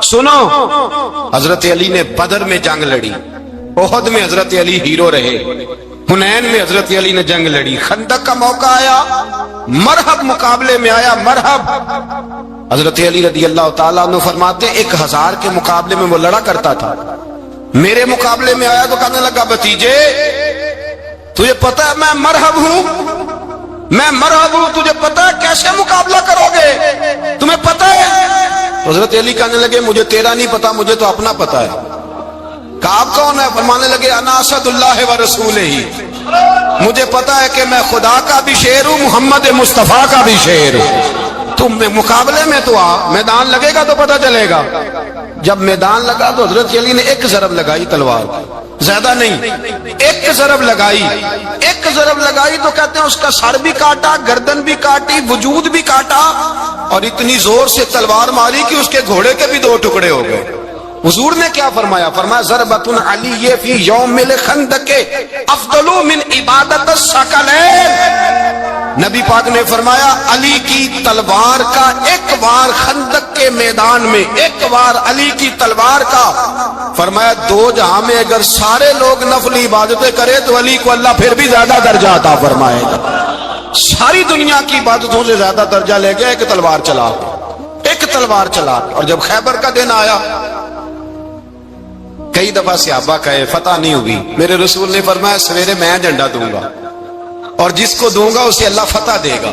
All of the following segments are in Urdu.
سنو، حضرت علی نے بدر میں جنگ لڑی، احد میں حضرت علی ہیرو رہے، حنین میں حضرت علی نے جنگ لڑی، خندق کا موقع آیا، مرحب مقابلے میں آیا، مرحب۔ حضرت علی رضی اللہ تعالیٰ عنہ فرماتے ہیں 1000 کے مقابلے میں وہ لڑا کرتا تھا، میرے مقابلے میں آیا تو کہنے لگا بھتیجے تجھے پتہ ہے میں مرحب ہوں، میں مرحب ہوں، تجھے پتہ ہے کیسے مقابلہ کرو گے، تمہیں پتہ ہے؟ حضرت علی کہنے لگے مجھے تیرا نہیں پتا، مجھے تو اپنا پتا ہے۔ کعب کون ہے؟ فرمانے لگے انا اسد اللہ و رسولہ، مجھے پتا ہے کہ میں خدا کا بھی شیر ہوں، محمد مصطفیٰ کا بھی شیر ہوں۔ تم مقابلے میں تو آ، میدان لگے گا تو پتہ چلے گا۔ جب میدان لگا تو حضرت علی نے ایک ضرب لگائی تلوار، زیادہ نہیں، ایک ضرب لگائی، ایک ضرب لگائی تو کہتے ہیں اس کا سر بھی کاٹا، گردن بھی کاٹی، وجود بھی کاٹا، اور اتنی زور سے تلوار ماری کہ اس کے گھوڑے کے بھی 2 ٹکڑے ہو گئے۔ حضور نے کیا فرمایا؟ فرمایا ضربۃ علی فی یوم الخندق افضل من عبادت الثقلین۔ نبی پاک نے فرمایا علی کی تلوار کا ایک وار خندق کے میدان میں، ایک وار علی کی تلوار کا، فرمایا 2 جہاں میں اگر سارے لوگ نفل عبادتیں کرے تو علی کو اللہ پھر بھی زیادہ درجہ عطا فرمائے گا۔ ساری دنیا کی عبادتوں سے زیادہ درجہ لے گیا ایک تلوار چلا، ایک تلوار چلا۔ اور جب خیبر کا دن آیا، کئی دفعہ صحابہ کہے فتح نہیں ہوگی، میرے رسول نے فرمایا سویرے میں جھنڈا دوں گا اور جس کو دوں گا اسے اللہ فتح دے گا۔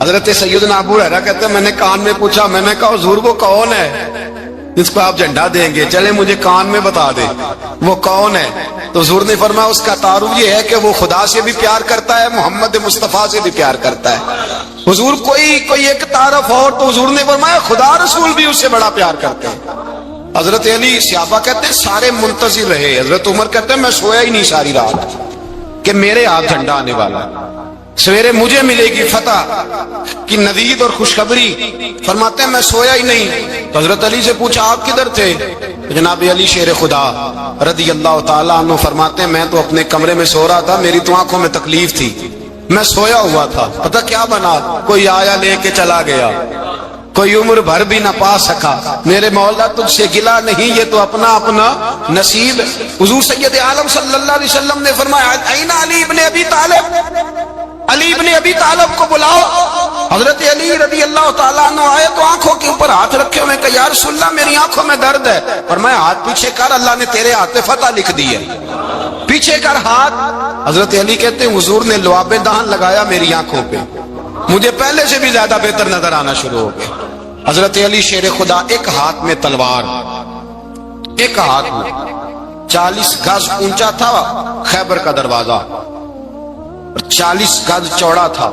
حضرت سیدنا ابو ہریرہ کہتے ہیں میں نے کان میں پوچھا، میں نے کہا حضور وہ کون ہے جس کو آپ جھنڈا دیں گے؟ چلے مجھے کان میں بتا دے وہ کون ہے۔ تو حضور نے فرمایا اس کا تعارف یہ ہے کہ وہ خدا سے بھی پیار کرتا ہے، محمد مصطفیٰ سے بھی پیار کرتا ہے۔ حضور کوئی ایک تعارف اور تو حضور نے فرمایا خدا رسول بھی اس سے بڑا پیار کرتے ہیں۔ حضرت علی صحابہ کہتے ہیں سارے منتظر رہے، حضرت عمر کہتے ہیں میں سویا ہی نہیں ساری رات کہ میرے ہاتھ جھنڈا آنے والا، سویرے مجھے ملے گی فتح کی نوید اور خوشخبری۔ فرماتے ہیں میں سویا ہی نہیں۔ تو حضرت علی سے پوچھا آپ کدھر تھے؟ جناب علی شیر خدا رضی اللہ تعالیٰ عنہ فرماتے ہیں میں تو اپنے کمرے میں سو رہا تھا، میری تو آنکھوں میں تکلیف تھی، میں سویا ہوا تھا، پتہ کیا بنا؟ کوئی آیا لے کے چلا گیا، کوئی عمر بھر بھی نہ پا سکا۔ میرے مولا تجھ سے گلا نہیں، یہ تو اپنا اپنا نصیب۔ حضور سید عالم صلی اللہ علیہ وسلم نے فرمایا این علی ابن ابی طالب، علی ابن ابی طالب کو بلاؤ۔ حضرت علی رضی اللہ تعالیٰ عنہ آئے تو آنکھوں کے اوپر ہاتھ رکھے ہوئے کہ یا رسول اللہ میری آنکھوں میں درد ہے، اور میں ہاتھ پیچھے کر، اللہ نے تیرے ہاتھ پہ فتح لکھ دی ہے، پیچھے کر ہاتھ۔ حضرت علی کہتے ہیں حضور نے لعاب دہن لگایا میری آنکھوں پہ، مجھے پہلے سے بھی زیادہ بہتر نظر آنا شروع ہو گیا۔ حضرت علی شیر خدا ایک ہاتھ میں تلوار، ایک ہاتھ میں 40 گز اونچا تھا خیبر کا دروازہ، 40 گز چوڑا تھا۔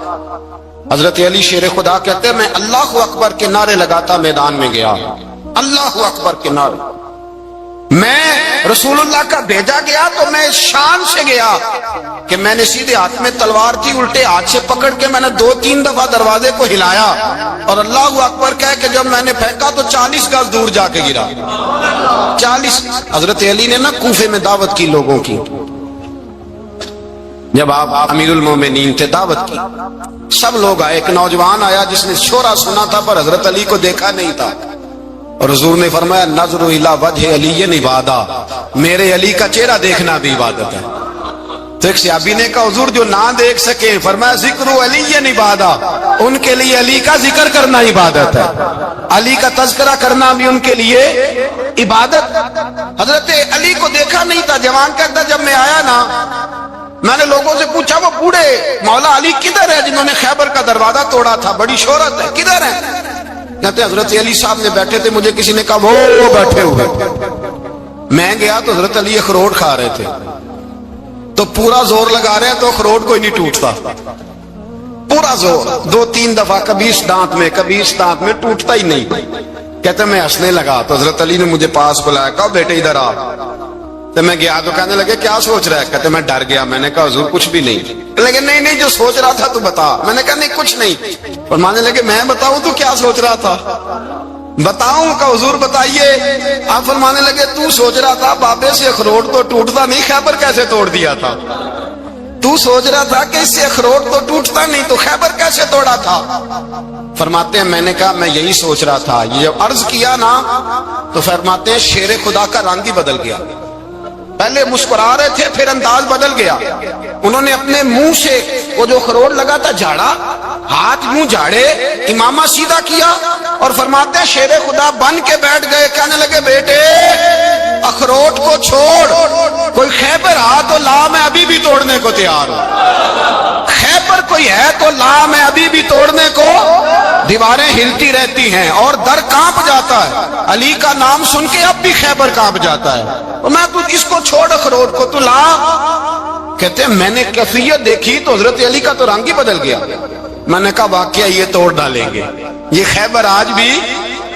حضرت علی شیر خدا کہتے ہیں میں اللہ اکبر کے نعرے لگاتا میدان میں گیا، اللہ اکبر کے نعرے۔ میں رسول اللہ کا بھیجا گیا تو میں شان سے گیا کہ میں نے سیدھے ہاتھ میں تلوار تھی، الٹے ہاتھ سے پکڑ کے میں نے 2-3 دفعہ دروازے کو ہلایا اور اللہ اکبر کہہ کے جب میں نے پھینکا تو 40 گز دور جا کے گرا، 40۔ حضرت علی نے نا کوفے میں دعوت کی لوگوں کی، جب آپ امیر المومنین تھے دعوت کی، سب لوگ آئے، ایک نوجوان آیا جس نے شورا سنا تھا پر حضرت علی کو دیکھا نہیں تھا، اور حضور نے فرمایا نظر الی وجہ علی عبادہ، میرے علی کا چہرہ دیکھنا بھی عبادت ہے۔ تو ایک صحابی نے کہا حضور جو نہ دیکھ سکے، فرمایا ذکر علی عبادہ، ان کے لیے علی کا ذکر کرنا عبادت ہے، علی کا تذکرہ کرنا بھی ان کے لیے عبادت۔ حضرت علی کو دیکھا نہیں تھا، جوان کہتا جب میں آیا نا میں نے لوگوں سے پوچھا وہ بوڑھے مولا علی کدھر ہے جنہوں نے خیبر کا دروازہ توڑا تھا، بڑی شہرت ہے، کدھر ہے؟ کہتے حضرت علی صاحب نے بیٹھے تھے، مجھے کسی نے کہا وہ بیٹھے ہوئے۔ میں گیا تو حضرت علی اخروٹ کھا رہے تھے، تو پورا زور لگا رہے ہیں تو اخروٹ کوئی نہیں ٹوٹتا، پورا زور 2-3 دفعہ، کبھی اس دانت میں کبھی اس دانت میں، ٹوٹتا ہی نہیں۔ کہتے میں ہنسنے لگا تو حضرت علی نے مجھے پاس بلایا، کہا بیٹے ادھر آ۔ تو میں گیا تو کہنے لگے کیا سوچ رہا ہے؟ کہتے میں ڈر گیا، میں نے کہا حضور کچھ بھی نہیں۔ لیکن نہیں جو سوچ رہا تھا تو بتا۔ میں نے کہا نہیں کچھ نہیں۔ فرمانے لگے میں بتاؤں تو کیا سوچ رہا تھا؟ بتاؤں کہ حضور بتائیے۔ آپ فرمانے لگے تو سوچ رہا تھا بابے سے اخروٹ تو ٹوٹتا نہیں، خیبر کیسے توڑ دیا تھا؟ تو سوچ رہا تھا کہ اس سے اخروٹ تو ٹوٹتا نہیں تو خیبر کیسے توڑا تھا؟ فرماتے ہیں میں نے کہا میں یہی سوچ رہا تھا. یہ جب عرض کیا نا تو فرماتے ہیں شیر خدا کا رنگ ہی بدل گیا. پہلے مسکرا رہے تھے پھر انداز بدل گیا. انہوں نے اپنے منہ سے وہ جو خروٹ لگا تھا جھاڑا, ہاتھ منہ جھاڑے, امامہ سیدھا کیا اور فرماتے ہیں شیر خدا بن کے بیٹھ گئے. کہنے لگے بیٹے اخروٹ کو چھوڑ, کوئی خیبر آ تو لا, میں ابھی بھی توڑنے کو تیار ہوں. خیبر کوئی ہے تو لا, میں ابھی بھی توڑنے کو. دیواریں ہلتی رہتی ہیں اور در کانپ جاتا ہے. علی کا نام سن کے اب بھی خیبر کانپ جاتا ہے. تو میں تو اس کو چھوڑ اخروٹ کو تو لا. کہتے ہیں میں نے کیفیت دیکھی تو حضرت علی کا تو رنگ ہی بدل گیا. میں نے کہا واقعہ یہ توڑ ڈالیں گے, یہ خیبر آج بھی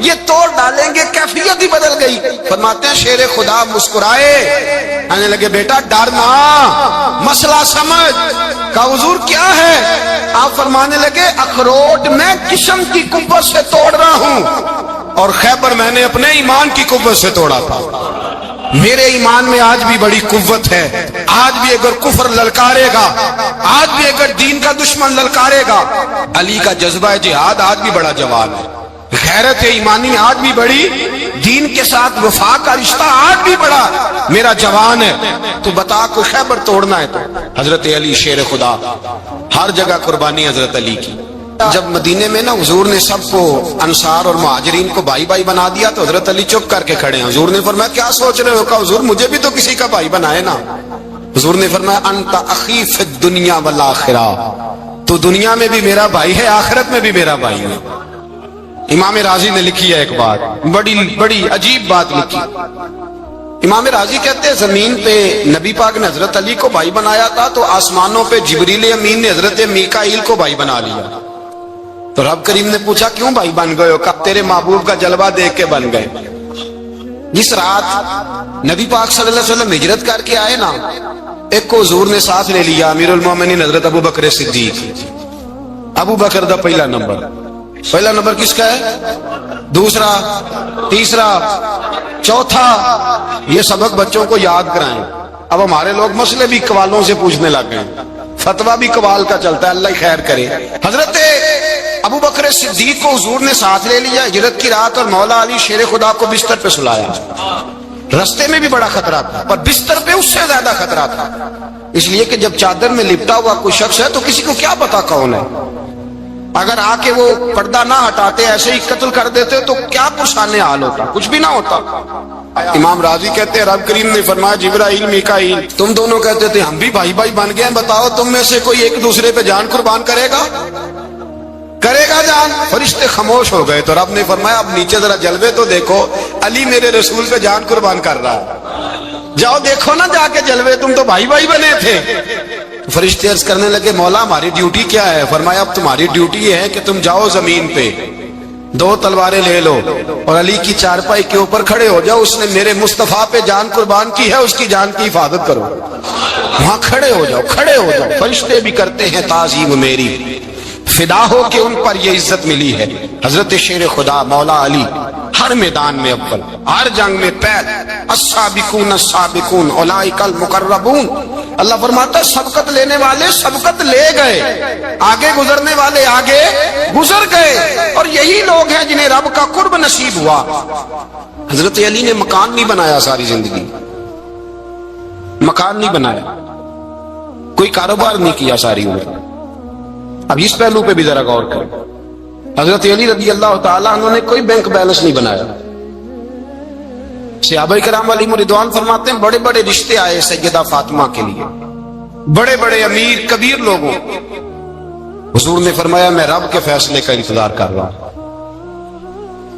یہ توڑ ڈالیں گے. کیفیت ہی بدل گئی. فرماتے ہیں شیر خدا مسکرائے, کہنے لگے بیٹا ڈرنا, مسئلہ سمجھ. کہا حضور کیا ہے؟ آپ فرمانے لگے اخروٹ میں جسم کی قوت سے توڑ رہا ہوں اور خیبر میں نے اپنے ایمان کی قوت سے توڑا تھا. میرے ایمان میں آج بھی بڑی قوت ہے. آج بھی اگر کفر للکارے گا, آج بھی اگر دین کا دشمن للکارے گا, علی کا جذبہ جہاد آج بھی بڑا جوان ہے. غیرت ایمانی آج بھی بڑی, دین کے ساتھ وفا کا رشتہ آج بھی بڑا میرا جوان ہے. تو بتا کو خیبر توڑنا ہے تو حضرت علی شیر خدا, ہر جگہ قربانی حضرت علی کی. جب مدینے میں نا حضور نے سب کو انصار اور مہاجرین کو بھائی بھائی بنا دیا تو حضرت علی چپ کر کے کھڑے ہیں. حضور نے فرمایا کیا سوچ رہے ہو؟ کہا حضور مجھے بھی تو کسی کا بھائی بنائے نا. حضور نے فرمایا انت اخی فی الدنیا والآخرہ, تو دنیا میں بھی میرا بھائی ہے, آخرت میں بھی میرا بھائی ہے. امام راضی نے لکھی ہے ایک بات, بڑی عجیب بات لکھی. امام راضی کہتے ہیں زمین پہ نبی پاک نے حضرت علی کو بھائی بنایا تھا تو آسمانوں پہ جبریل امین نے حضرت میکائیل کو بھائی بنا لیا. تو رب کریم نے پوچھا کیوں بھائی بن گئے ہو؟ کہا تیرے محبوب کا جلوہ دیکھ کے بن گئے. جس رات نبی پاک صلی اللہ علیہ وسلم ہجرت کر کے آئے نا, ایک کو حضور نے ساتھ لے لیا, امیر المومنین حضرت ابو بکر صدیق. ابو بکر دا پہلا نمبر کس کا ہے؟ دوسرا, تیسرا, چوتھا. یہ سبق بچوں کو یاد کرائیں. اب ہمارے لوگ مسئلے بھی قوالوں سے پوچھنے لگ گئے, فتویٰ بھی قوال کا چلتا ہے, اللہ خیر کرے. حضرت ابو بکر صدیق کو حضور نے ساتھ لے لیا ہجرت کی رات, اور مولا علی شیر خدا کو بستر پہ سلایا. رستے میں بھی بڑا خطرہ تھا پر بستر پہ اس سے زیادہ خطرہ تھا, اس لیے کہ جب چادر میں لپٹا ہوا کوئی شخص ہے تو کسی کو کیا پتا کون ہے. اگر آ کے وہ پردہ نہ ہٹاتے ایسے ہی قتل کر دیتے تو کیا پرسان حال ہوتا, کچھ بھی نہ ہوتا. امام راضی کہتے ہیں رب کریم نے فرمایا جبرائیل میکائیل تم دونوں کہتے تھے ہم بھی بھائی بھائی بن گئے ہیں, بتاؤ تم میں سے کوئی ایک دوسرے پہ جان قربان کرے گا جان؟ فرشتے خاموش ہو گئے. تو رب نے فرمایا اب نیچے ذرا جلوے تو دیکھو, علی میرے رسول پہ جان قربان کر رہا ہے. جاؤ دیکھو نا جا کے جلوے, تم تو بھائی بھائی بنے تھے. فرشتے عرض کرنے لگے مولا ہماری ڈیوٹی کیا ہے؟ فرمایا اب تمہاری ڈیوٹی یہ ہے کہ تم جاؤ زمین پہ 2 تلواریں لے لو اور علی کی چارپائی کے اوپر کھڑے ہو جاؤ. اس نے میرے مصطفیٰ پہ جان قربان کی ہے, اس کی جان کی حفاظت کرو. وہاں کھڑے ہو جاؤ. فرشتے بھی کرتے ہیں تعظیم میری, فدا ہو کہ ان پر یہ عزت ملی ہے. حضرت شیر خدا مولا علی ہر میدان میں اول, ہر جنگ میں پہل. السابقون السابقون اولئک المقربون. اللہ فرماتا ہے سبقت لینے والے سبقت لے گئے, آگے گزرنے والے آگے گزر گئے, اور یہی لوگ ہیں جنہیں رب کا قرب نصیب ہوا. حضرت علی نے مکان نہیں بنایا, ساری زندگی مکان نہیں بنایا, کوئی کاروبار نہیں کیا ساری عمر. اب اس پہلو پہ بھی ذرا غور کریں. حضرت علی رضی اللہ تعالیٰ عنہ نے کوئی بینک بیلنس نہیں بنایا. صحابہ کرام علیہم رضوان فرماتے ہیں بڑے بڑے رشتے آئے سیدہ فاطمہ کے لیے, بڑے بڑے امیر کبیر لوگوں. حضور نے فرمایا میں رب کے فیصلے کا انتظار کر رہا ہوں.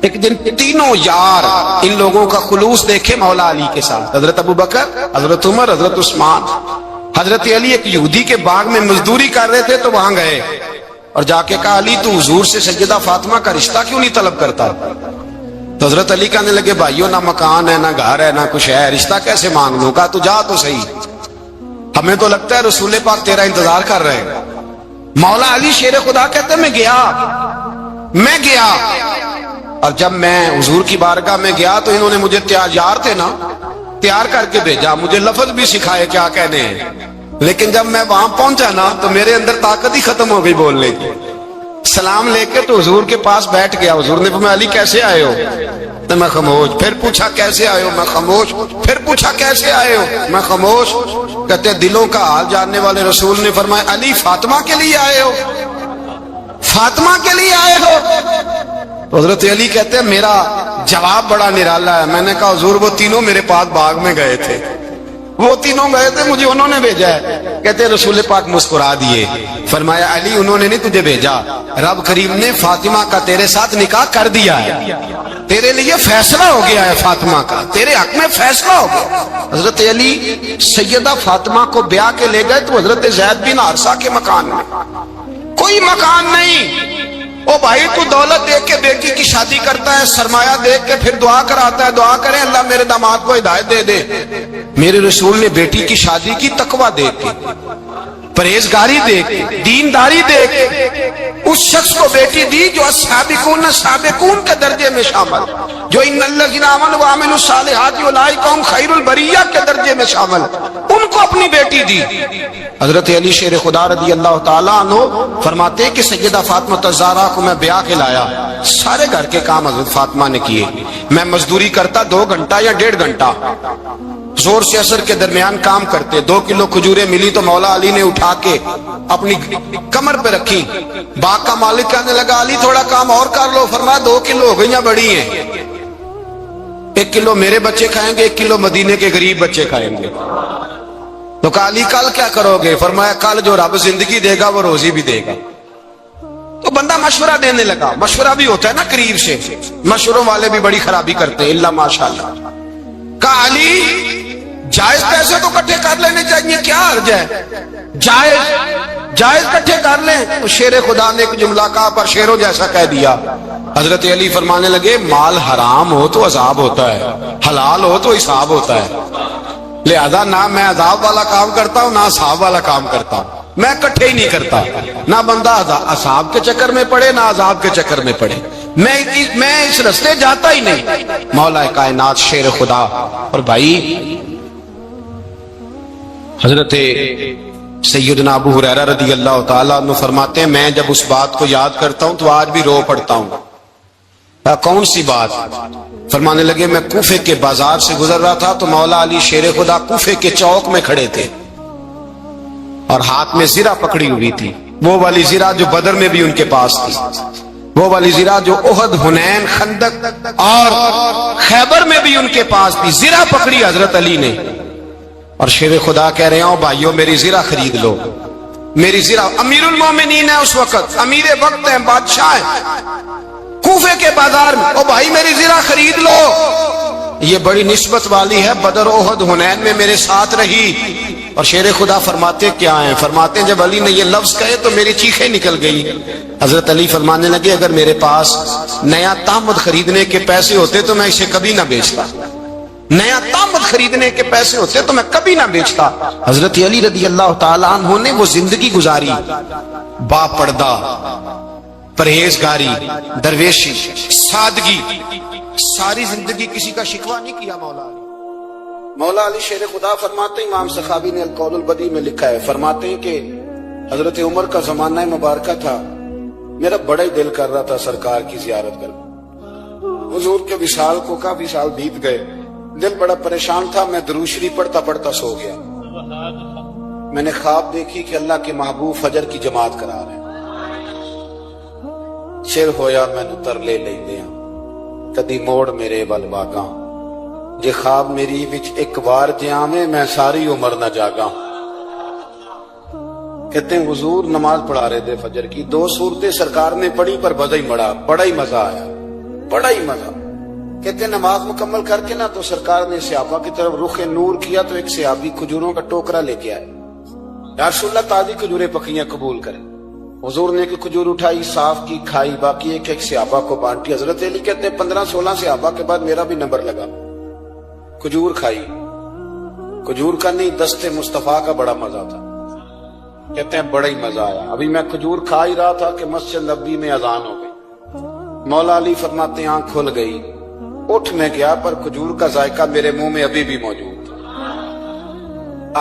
ایک دن تینوں یار ان لوگوں کا خلوص دیکھے مولا علی کے ساتھ, حضرت ابو بکر, حضرت عمر, حضرت عثمان. حضرت علی ایک یہودی کے باغ میں مزدوری کر رہے تھے تو وہاں گئے اور جا کے کہا علی تو حضور سے سیدہ فاطمہ کا رشتہ کیوں نہیں طلب کرتا؟ تو حضرت علی کہنے لگے بھائیو نہ مکان ہے نہ گھر ہے نہ کچھ ہے, رشتہ کیسے مانگ لوں؟ کہا تو جا تو صحیح, ہمیں تو لگتا ہے رسول پاک تیرا انتظار کر رہے ہیں. مولا علی شیر خدا کہتے میں گیا اور جب میں حضور کی بارگاہ میں گیا تو انہوں نے مجھے یار تھے نا تیار کر کے بھیجا, مجھے لفظ بھی سکھائے کیا کہنے ہیں, لیکن جب میں وہاں پہنچا نا تو میرے اندر طاقت ہی ختم ہو گئی بولنے کی. سلام لے کے تو حضور کے پاس بیٹھ گیا. حضور نے فرمایا علی کیسے آئے ہو؟ تو میں خاموش. پھر پوچھا کیسے آئے ہو؟ میں خاموش. پھر پوچھا کیسے آئے ہو؟ میں خاموش. کہتے دلوں کا حال جاننے والے رسول نے فرمایا علی فاطمہ کے لیے آئے ہو؟ فاطمہ کے لیے آئے ہو؟ حضرت علی کہتے ہیں میرا جواب بڑا نرالا ہے. میں نے کہا حضور وہ تینوں میرے پاس باغ میں گئے تھے, وہ تینوں گئے تھے, مجھے انہوں نے بھیجا ہے. کہتے رسول پاک مسکرا دیے, فرمایا علی انہوں نے نہیں تجھے بھیجا, رب کریم نے فاطمہ کا تیرے ساتھ نکاح کر دیا ہے, تیرے لیے فیصلہ ہو گیا ہے فاطمہ کا, تیرے حق میں فیصلہ ہو گیا. حضرت علی سیدہ فاطمہ کو بیاہ کے لے گئے تو حضرت زید بن حارثہ کے مکان میں, کوئی مکان نہیں. او بھائی تو دولت دیکھ کے بیٹی کی شادی کرتا ہے, سرمایہ دیکھ کے پھر دعا کراتا ہے, دعا کریں اللہ میرے داماد کو ہدایت دے دے. میرے رسول نے بیٹی کی شادی کی تقوی دیکھ کے, پرہیزگاری دیکھ کے, دینداری دیکھ کے اس شخص کو بیٹی دی جو السابقون السابقون کے درجے میں شامل, جو ان الذین آمنوا وعملوا الصالحات اولئک هم خیر البریہ کے درجے میں شامل, ان کو اپنی بیٹی دی. حضرت علی شیر خدا رضی اللہ تعالیٰ عنہ فرماتے کہ سیدہ فاطمہ الزہرا کو میں بیاہ کے لایا, سارے گھر کے کام حضرت فاطمہ نے کیے. میں مزدوری کرتا 2 گھنٹہ یا 1.5 گھنٹہ, زور سے اثر کے درمیان کام کرتے. 2 کلو کھجوریں ملی تو مولا علی نے اٹھا کے اپنی کمر پہ رکھی. باغ کا مالک کہنے لگا علی تھوڑا کام اور کر لو. فرمایا 2 کلو ہو گئیاں بڑی ہیں, 1 کلو میرے بچے کھائیں گے, 1 کلو مدینے کے غریب بچے کھائیں گے. تو کہا علی کل کیا کرو گے؟ فرمایا کل جو رب زندگی دے گا وہ روزی بھی دے گا. تو بندہ مشورہ دینے لگا. مشورہ بھی ہوتا ہے نا قریب سے, مشوروں والے بھی بڑی خرابی کرتے ہیں اللہ ماشاءاللہ. کہا علی جائز پیسے تو کٹھے کر لینے چاہیے, کیا حرج ہے, جائز کٹھے کر لیں. تو شیر خدا نے ایک جملہ کہا پر شیروں جیسا کہہ دیا. حضرت علی فرمانے لگے مال حرام ہو تو عذاب ہوتا ہے, حلال ہو تو حساب ہوتا ہے. لہذا نہ میں عذاب والا کام کرتا ہوں نہ حساب والا کام کرتا ہوں, میں کٹھے ہی نہیں کرتا. نہ بندہ عذاب کے چکر میں پڑے نہ عذاب کے چکر میں پڑے, میں اس رستے جاتا ہی نہیں. مولا کائنات شیر خدا. اور بھائی حضرت سیدنا ابو ہریرہ رضی اللہ تعالیٰ عنہ فرماتے ہیں میں جب اس بات کو یاد کرتا ہوں تو آج بھی رو پڑتا ہوں. کون سی بات؟ فرمانے لگے میں کوفے کے بازار سے گزر رہا تھا تو مولا علی شیر خدا کوفے کے چوک میں کھڑے تھے اور ہاتھ میں زرہ پکڑی ہوئی تھی, وہ والی زرہ جو بدر میں بھی ان کے پاس تھی, وہ والی زرہ جو احد, حنین, خندق اور خیبر میں بھی ان کے پاس تھی. زرہ پکڑی حضرت علی نے اور شیر خدا کہہ رہے ہیں بھائیو میری زرہ خرید لو. میری زرہ, امیر المومنین ہے اس وقت, امیر وقت ہیں, بادشاہ ہیں کوفے کے بازار میں, او بھائی میری زرہ خرید لو. یہ بڑی نسبت والی ہے, بدر, احد, حنین میں میرے ساتھ رہی. اور شیر خدا فرماتے کیا ہیں؟ فرماتے ہیں جب علی نے یہ لفظ کہے تو میری چیخیں نکل گئی. حضرت علی فرمانے لگے اگر میرے پاس نیا تامد خریدنے کے پیسے ہوتے تو میں اسے کبھی نہ بیچتا, نیا تامد خریدنے کے پیسے ہوتے تو میں کبھی نہ بیچتا. حضرت علی رضی اللہ تعالیٰ عنہ نے وہ زندگی گزاری, با پردہ, پرہیزگاری, درویشی, سادگی, ساری زندگی کسی کا شکوہ نہیں کیا. مولا علی شیر خدا فرماتے ہیں, امام سخاوی نے القول البدیع میں لکھا ہے, فرماتے ہیں کہ حضرت عمر کا زمانہ مبارکہ تھا, میرا بڑا ہی دل کر رہا تھا سرکار کی زیارت کرنا. حضور کے وصال کو کافی سال بیت گئے, دل بڑا پریشان تھا. میں درود شریف پڑھتا پڑھتا سو گیا. میں نے خواب دیکھی کہ اللہ کے محبوب فجر کی جماعت کرا رہے ہیں. چر ہویا میں تر لے لیندیاں کدی موڑ میرے ول واگاں, جے خواب میری وچ ایک بار جیامے میں ساری عمر نہ جاگاں. کہتے ہیں حضور نماز پڑھا رہے تھے فجر کی, 2 صورتیں سرکار نے پڑھی پر بڑا ہی مزہ آیا, بڑا ہی مزہ. کہتے ہیں نماز مکمل کر کے نا تو سرکار نے صحابہ کی طرف رخ نور کیا تو ایک صحابی کھجوروں کا ٹوکرا لے کے آئے. یا رسول اللہ تازی کھجوریں پکیاں قبول کریں. حضور نے ایک کھجور اٹھائی, صاف کی, کھائی, باقی ایک صحابہ کو بانٹی. حضرت علی کہتے ہیں 15-16 صحابہ کے بعد میرا بھی نمبر لگا. کھجور کھائی, کھجور کا نہیں دست مصطفیٰ کا بڑا مزہ تھا. کہتے ہیں بڑا ہی مزہ آیا. ابھی میں کھجور کھا ہی رہا تھا کہ مسجد نبوی میں اذان ہو گئی. مولا علی فرماتے ہیں آنکھ کھل گئی, اٹھ میں گیا پر کھجور کا ذائقہ میرے منہ میں ابھی بھی موجود تھا.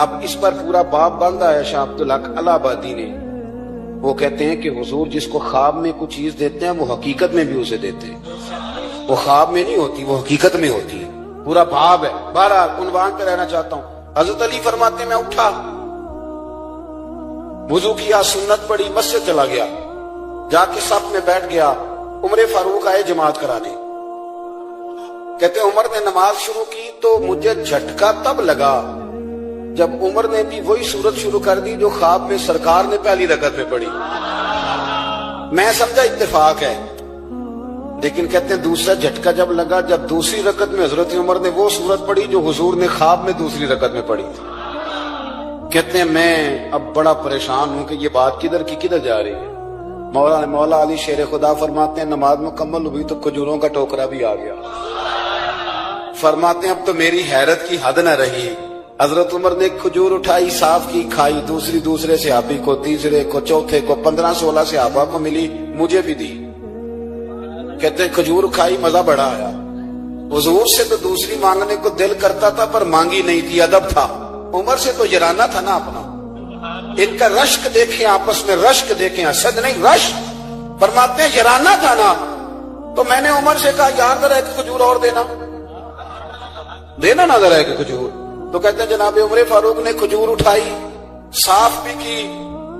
اب اس پر پورا باب باندھا ہے شاہ عبدالحق الہ آبادی نے وہ کہتے ہیں کہ حضور جس کو خواب میں کوئی چیز دیتے ہیں وہ حقیقت میں بھی اسے دیتے ہیں. وہ خواب میں نہیں ہوتی، وہ حقیقت میں ہوتی ہے. پورا باب ہے. بہرحال عنوان پہ رہنا چاہتا ہوں. حضرت علی فرماتے ہیں میں اٹھا، وضو کیا، سنت پڑھی، مسجد چلا گیا، جا کے صف میں بیٹھ گیا. عمر فاروق آئے جماعت کرا دی. کہتے ہیں عمر نے نماز شروع کی تو مجھے جھٹکا تب لگا جب عمر نے بھی وہی سورت شروع کر دی جو خواب میں سرکار نے پہلی رکعت میں پڑھی. میں سمجھا اتفاق ہے، لیکن کہتے ہیں دوسرا جھٹکا جب لگا جب دوسری رکعت میں حضرت عمر نے وہ سورت پڑھی جو حضور نے خواب میں دوسری رکعت میں پڑھی. کہتے ہیں میں اب بڑا پریشان ہوں کہ یہ بات کدھر کی کدھر جا رہی ہے. مولا علی شیر خدا فرماتے ہیں نماز مکمل ہوئی تو کھجوروں کا ٹوکرا بھی آ گیا. فرماتے ہیں اب تو میری حیرت کی حد نہ رہی. حضرت عمر نے کھجور اٹھائی، صاف کی، کھائی، دوسرے صحابی کو، تیسرے کو، چوتھے کو، 15-16 صحابہ کو ملی، مجھے بھی دی. کہتے ہیں کھجور کھائی، مزہ بڑا آیا. حضور سے تو دوسری مانگنے کو دل کرتا تھا پر مانگی نہیں تھی، ادب تھا. عمر سے تو یرانہ تھا نا اپنا. ان کا رشک دیکھیں، آپس میں رشک دیکھیں، حسد نہیں رشک. فرماتے ہیں یرانہ تھا نا. تو میں نے عمر سے کہا یار ذرا ایک کھجور اور دینا نا ذرا ایک کھجور. تو کہتے ہیں جناب عمر فاروق نے کھجور اٹھائی، صاف بھی کی،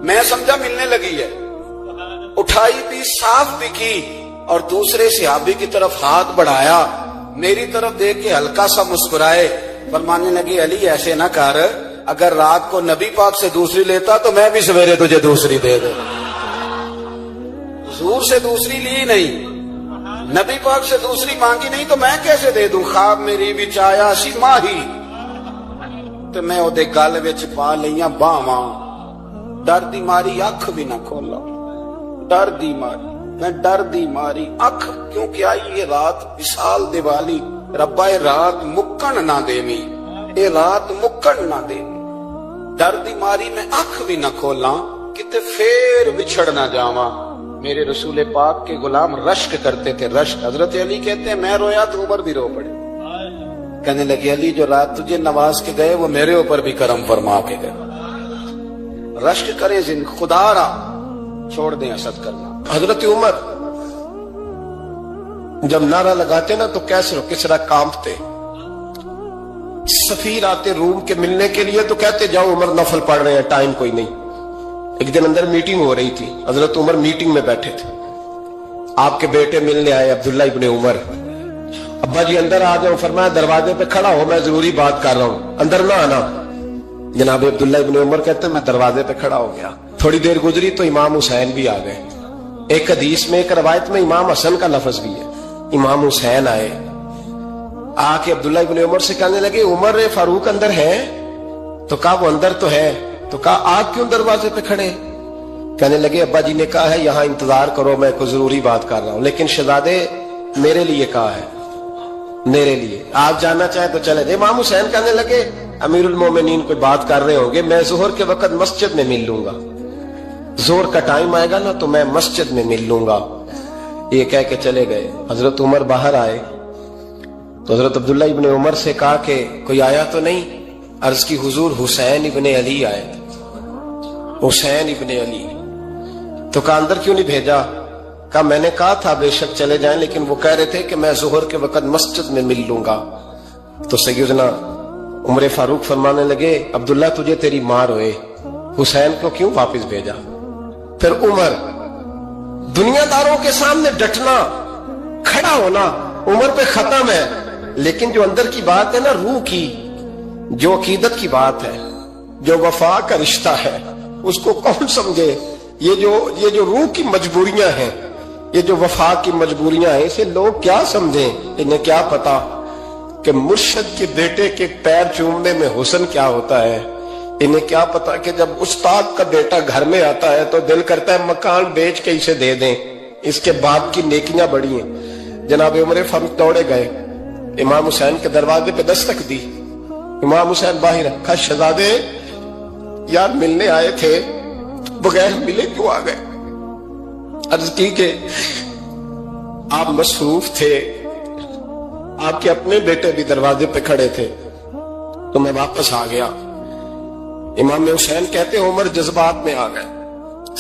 میں سمجھا ملنے لگی ہے، اٹھائی بھی، صاف بھی کی، اور دوسرے صحابی کی طرف ہاتھ بڑھایا، میری طرف دیکھ کے ہلکا سا مسکرائے. فرمانے لگی علی ایسے نہ کر، اگر رات کو نبی پاک سے دوسری لیتا تو میں بھی سویرے تجھے دوسری دے دوں. حضور سے دوسری لی نہیں، نبی پاک سے دوسری مانگی نہیں تو میں کیسے دے دوں. خواب میری وچ آیا سی ماہی تو میں اودے گل وچ پا لئیاں باواں، ڈر دی ماری اکھ بھی نہ کھولا. ڈر دی ماری، میں ڈر دی ماری اکھ کیونکہ آئی یہ رات وصال دیوالی. ربا اے رات مکن نہ دیوی، اے رات مکن نہ دیوی. ڈر دی ماری میں اکھ بھی نہ کھولا کتے پھر بچھڑ نہ جاواں. میرے رسول پاک کے غلام رشک کرتے تھے، رشک. حضرت علی کہتے ہیں میں رویا تو عمر بھی رو پڑے. کہنے لگے علی جو رات تجھے نواز کے گئے وہ میرے اوپر بھی کرم فرما کے گئے. رشک کرے خدا را، چھوڑ دیں حسد کرنا. حضرت عمر جب نعرہ لگاتے نا تو کیسے کس طرح کانپتے. سفیر آتے روم کے ملنے کے لیے تو کہتے جاؤ عمر نفل پڑھ رہے ہیں، ٹائم کوئی نہیں. ایک دن اندر میٹنگ ہو رہی تھی، حضرت عمر میٹنگ میں بیٹھے تھے. آپ کے بیٹے ملنے آئے عبداللہ ابن عمر. ابا جی اندر آ جاؤ. فرمایا دروازے پہ کھڑا ہو، میں ضروری بات کر رہا ہوں، اندر نہ آنا. جناب عبداللہ ابن عمر کہتے ہیں میں دروازے پہ کھڑا ہو گیا. تھوڑی دیر گزری تو امام حسین بھی آ گئے. ایک حدیث میں ایک روایت میں امام حسن کا لفظ بھی ہے. امام حسین آئے، آ کے عبداللہ ابن عمر سے کہنے لگے عمر فاروق اندر ہے؟ تو کہا وہ اندر تو ہے. تو کہا آپ کیوں دروازے پہ کھڑے؟ کہنے لگے ابا جی نے کہا ہے یہاں انتظار کرو، میں کوئی ضروری بات کر رہا ہوں. لیکن شہزادے میرے لیے کہا ہے، میرے لیے آپ جاننا چاہیں تو چلے جائیں. امام حسین کہنے لگے امیر المومنین کوئی بات کر رہے ہوں گے، میں ظہر کے وقت مسجد میں مل لوں گا، ظہر کا ٹائم آئے گا نا تو میں مسجد میں مل لوں گا. یہ کہہ کے چلے گئے. حضرت عمر باہر آئے تو حضرت عبداللہ ابن عمر سے کہا کہ کوئی آیا تو نہیں؟ عرض کی حضور حسین ابن علی آئے. حسین ابن علی. تو کہا اندر کیوں نہیں بھیجا؟ کہا میں نے کہا تھا بے شک چلے جائیں، لیکن وہ کہہ رہے تھے کہ میں ظہر کے وقت مسجد میں مل لوں گا. تو سیدنا عمر فاروق فرمانے لگے عبداللہ تجھے تیری ماں روئے، حسین کو کیوں واپس بھیجا؟ پھر عمر دنیا داروں کے سامنے ڈٹنا، کھڑا ہونا عمر پہ ختم ہے، لیکن جو اندر کی بات ہے نا، روح کی، جو عقیدت کی بات ہے، جو وفا کا رشتہ ہے، اس کو کون سمجھے؟ یہ جو روح کی مجبوریاں ہیں، یہ جو وفا کی مجبوریاں ہیں، اسے لوگ کیا سمجھیں؟ انہیں کیا پتا کہ مرشد کے بیٹے کے پیر چومنے میں حسن کیا ہوتا ہے. انہیں کیا پتا کہ جب استاد کا بیٹا گھر میں آتا ہے تو دل کرتا ہے مکان بیچ کے اسے دے دیں، اس کے بعد کی نیکیاں بڑی ہیں. جناب عمر فاروق دوڑے گئے، امام حسین کے دروازے پہ دستک دی. امام حسین باہر رکھا. شہزادے یار ملنے آئے تھے، بغیر ملے کیوں آ گئے؟ عرض کی کہ آپ مصروف تھے، آپ کے اپنے بیٹے بھی دروازے پہ کھڑے تھے تو میں واپس آ گیا. امام حسین کہتے عمر جذبات میں آ گئے.